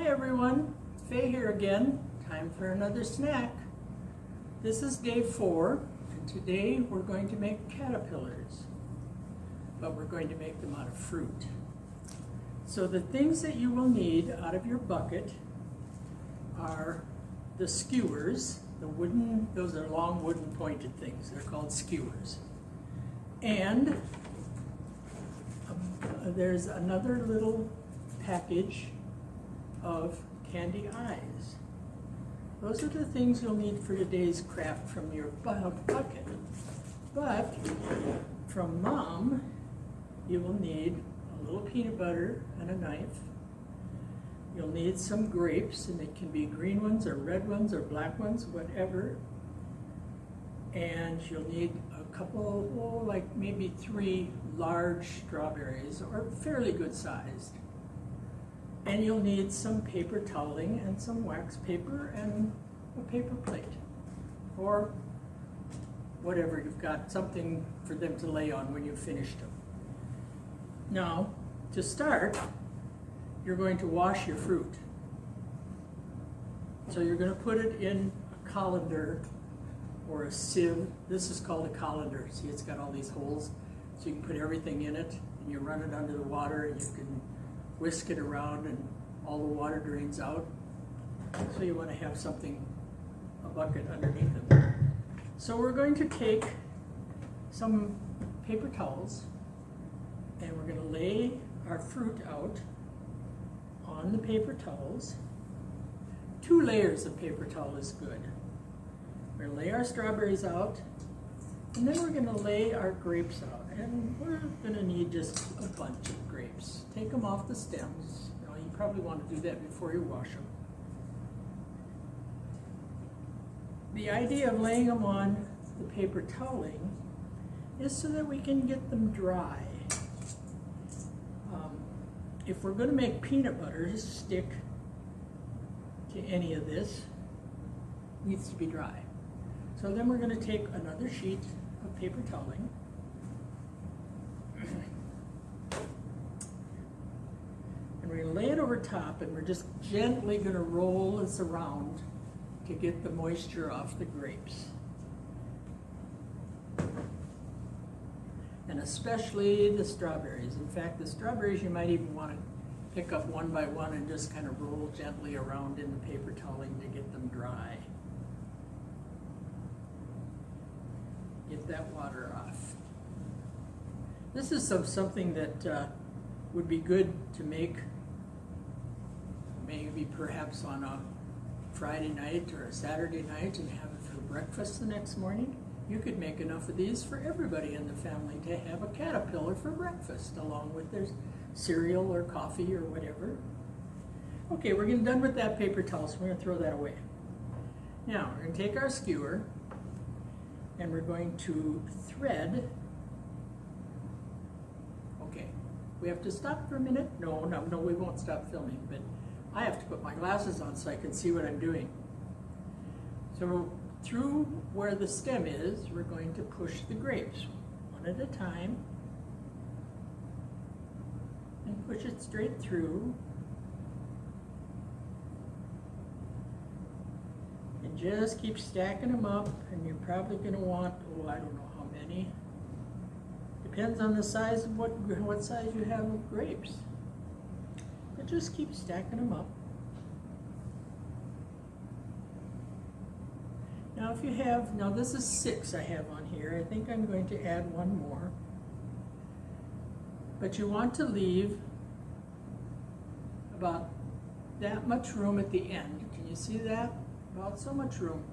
Hi everyone, Faye here again. Time for another snack. This is day 4, and today we're going to make caterpillars, but we're going to make them out of fruit. So the things that you will need out of your bucket are the skewers, those are long wooden pointed things. They're called skewers. And there's another little package of candy eyes. Those are the things you'll need for today's craft from your bucket. But from Mom, you will need a little peanut butter and a knife. You'll need some grapes, and it can be green ones or red ones or black ones, whatever. And you'll need a couple, like maybe 3 large strawberries, or fairly good sized. And you'll need some paper toweling and some wax paper and a paper plate, or whatever you've got, something for them to lay on when you've finished them. Now, to start, you're going to wash your fruit. So you're going to put it in a colander or a sieve. This is called a colander. See, it's got all these holes, so you can put everything in it, and you run it under the water, and you can whisk it around, and all the water drains out. So you want to have something, a bucket underneath it. So we're going to take some paper towels, and we're going to lay our fruit out on the paper towels. 2 layers of paper towel is good. We're going to lay our strawberries out, and then we're going to lay our grapes out. And we're going to need just a bunch of grapes. Take them off the stems. Now, you probably want to do that before you wash them. The idea of laying them on the paper toweling is so that we can get them dry. If we're going to make peanut butter stick to any of this, it needs to be dry. So then we're going to take another sheet of paper toweling, and we're going to lay it over top, and we're just gently going to roll this around to get the moisture off the grapes. And especially the strawberries. In fact, the strawberries you might even want to pick up one by one and just kind of roll gently around in the paper toweling to get them dry. Get that water off. This is something that would be good to make maybe perhaps on a Friday night or a Saturday night and have it for breakfast the next morning. You could make enough of these for everybody in the family to have a caterpillar for breakfast along with their cereal or coffee or whatever. Okay, we're getting done with that paper towel, so we're going to throw that away. Now, we're going to take our skewer, and we're going to thread. Okay, we have to stop for a minute. No, we won't stop filming, but I have to put my glasses on so I can see what I'm doing. So through where the stem is, we're going to push the grapes one at a time, and push it straight through. And just keep stacking them up, and you're probably going to want, I don't know how many. Depends on the size of what size you have of grapes. But just keep stacking them up. Now if you have, now this is 6 I have on here. I think I'm going to add one more. But you want to leave about that much room at the end. Can you see that? About so much room.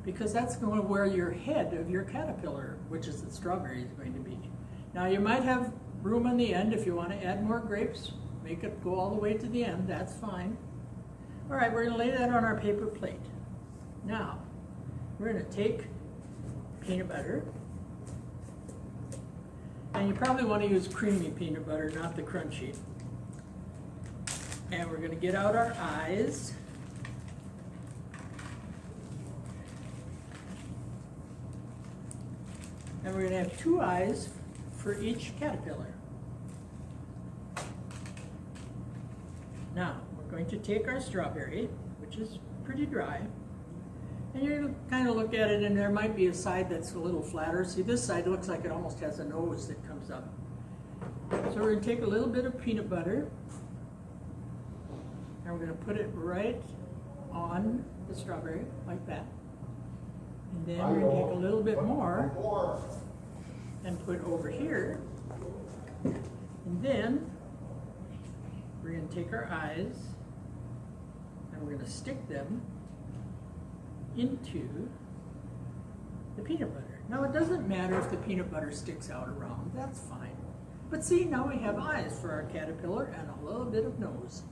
Because that's going to where your head of your caterpillar, which is the strawberry, is going to be. Now you might have room on the end if you want to add more grapes. Make it go all the way to the end, that's fine. All right, we're going to lay that on our paper plate. Now, we're going to take peanut butter, and you probably want to use creamy peanut butter, not the crunchy. And we're going to get out our eyes. And we're going to have 2 eyes for each caterpillar. Now, we're going to take our strawberry, which is pretty dry, and you kind of look at it, and there might be a side that's a little flatter. See, this side looks like it almost has a nose that comes up. So we're going to take a little bit of peanut butter, and we're going to put it right on the strawberry, like that. And then we're going to take a little bit more and put over here. And then we're going to take our eyes and we're going to stick them into the peanut butter. Now it doesn't matter if the peanut butter sticks out around, that's fine. But see, now we have eyes for our caterpillar and a little bit of nose.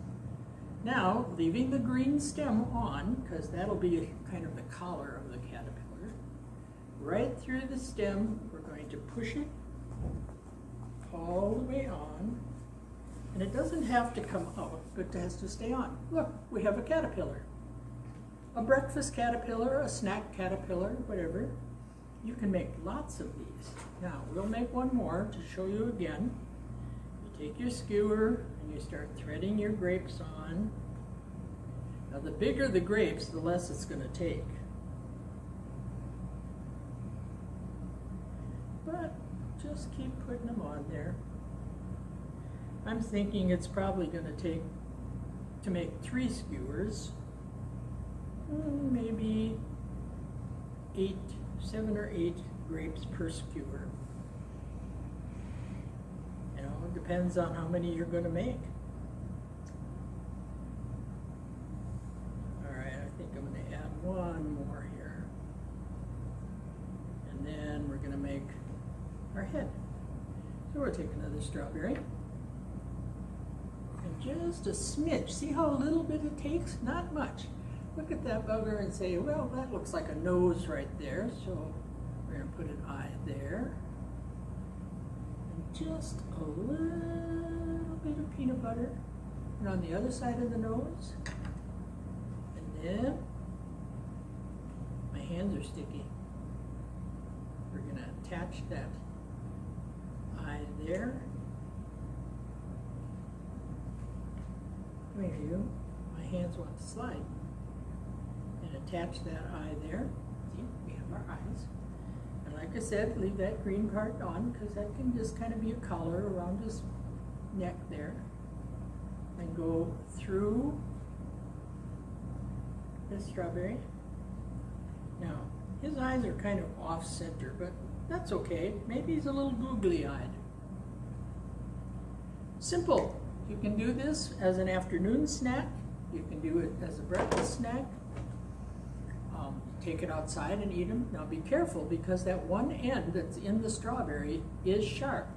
Now, leaving the green stem on, because that'll be kind of the collar of the caterpillar, right through the stem, we're going to push it all the way on. And it doesn't have to come out, but it has to stay on. Look, we have a caterpillar. A breakfast caterpillar, a snack caterpillar, whatever. You can make lots of these. Now, we'll make one more to show you again. You take your skewer and you start threading your grapes on. Now, the bigger the grapes, the less it's going to take. But just keep putting them on there. I'm thinking it's probably going to take, to make 3 skewers, maybe 7 or 8 grapes per skewer. You know, it depends on how many you're going to make. All right, I think I'm going to add one more here. And then we're going to make our head. So we'll take another strawberry. And just a smidge. See how little bit it takes? Not much. Look at that bugger and say, well, that looks like a nose right there, so we're going to put an eye there. And just a little bit of peanut butter. And on the other side of the nose. And then, my hands are sticky. We're going to attach that eye there. Come here, you. My hands want to slide. And attach that eye there. See, we have our eyes. And like I said, leave that green part on because that can just kind of be a collar around his neck there. And go through the strawberry. Now, his eyes are kind of off center, but that's okay. Maybe he's a little googly-eyed. Simple. You can do this as an afternoon snack. You can do it as a breakfast snack. Take it outside and eat them. Now be careful because that one end that's in the strawberry is sharp.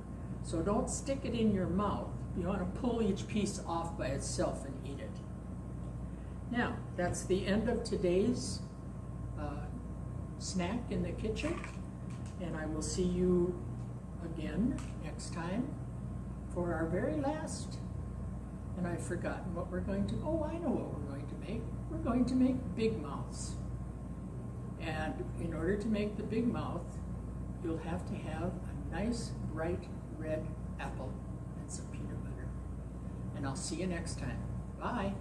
So don't stick it in your mouth. You want to pull each piece off by itself and eat it. Now, that's the end of today's snack in the kitchen. And I will see you again next time for our very last. And I've forgotten what we're going to, oh, I know what we're going to make. We're going to make big mouths. And in order to make the big mouth, you'll have to have a nice, bright red apple and some peanut butter. And I'll see you next time. Bye.